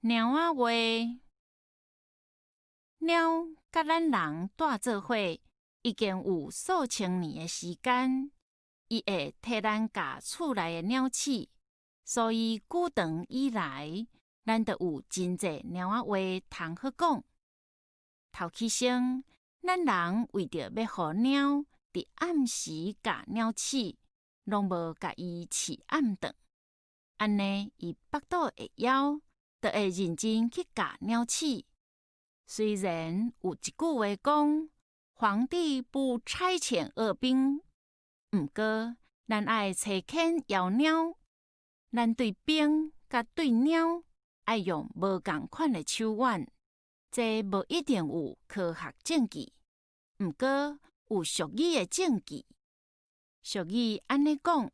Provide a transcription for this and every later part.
猫仔话，猫甲咱人住做伙，已经有数千年的时间。伊会替咱教厝内的鸟鼠，所以久长以来，咱就有真济猫仔话通好讲。头起先，咱人为着要互猫伫暗时教鸟鼠，拢无甲伊饲暗顿，安尼伊腹肚会枵，就会认真去教鸟鼠。虽然有一句话讲“皇帝不差遣恶兵”，毋过咱爱找犬邀鸟，咱对兵甲对鸟爱用无共款的手腕。这无一定有科学证据，毋过有俗语的证据。俗语安尼讲：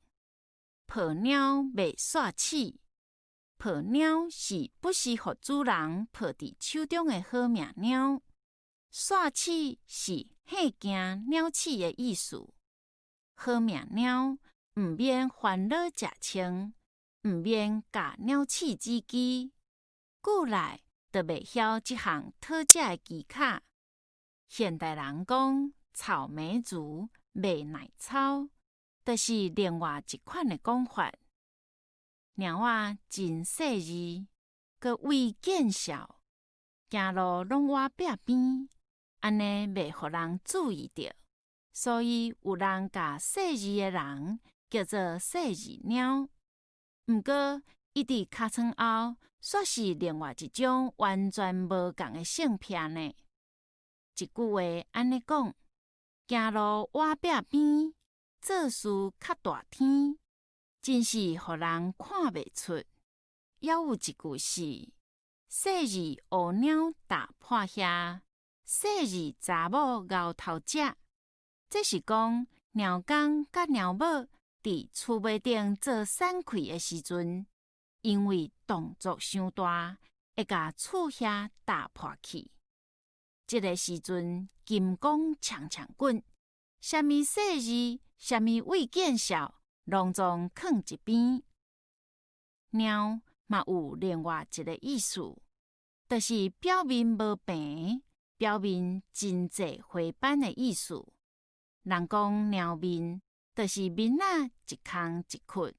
抱鸟袂煞齿。抱鸟是不是互主人抱伫手中的好命鸟？煞齿是吓惊鸟鼠的意思。好命鸟毋免烦恼食穿，毋免教鸟鼠指机，久来就袂晓即项讨食的技巧。现代人讲草莓族卖奶草，就是另外一款的讲法。猫仔真细致，佮胃见小，行路拢倚壁边，安尼袂互人注意到，所以有人甲细致的人叫做细致猫。毋过，伊伫尻川后，却是另外一种完全无共的性癖呢。一句话安尼讲：行路倚壁边，做事较大天，真是互人看袂出。还有一句是：细致乌鸟打破遐，细致查某熬头食。这是讲猫公甲猫母伫厝尾顶做散开的时阵，因为动作伤大，会甲厝遐打破去。这个时阵，金光呛呛滚，啥物细致，啥物未见小，拢总囥一边。猫嘛有另外一个意思，就是表面无平，表面真济花斑的意思。人讲猫面，就是面仔一空一窟，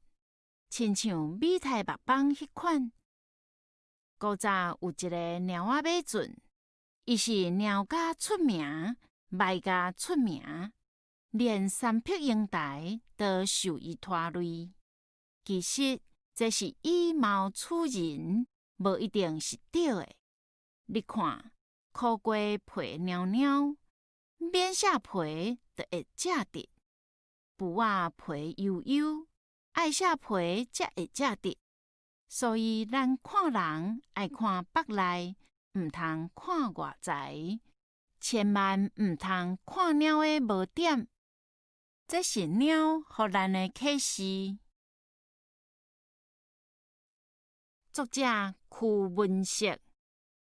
亲像米苔目棒迄款。古早有一个猫仔马俊，伊是猫家出名，麦家出名，连三匹英台都受伊拖累。其实这是以貌取人，无一定是对的。你看，苦过皮猫猫，免下皮就会食得；布仔皮油油，爱下皮才会食得。所以咱看人爱看腹内，毋通看外在，千万毋通看猫的无点。这是猫互咱的启示。作者：屈文石。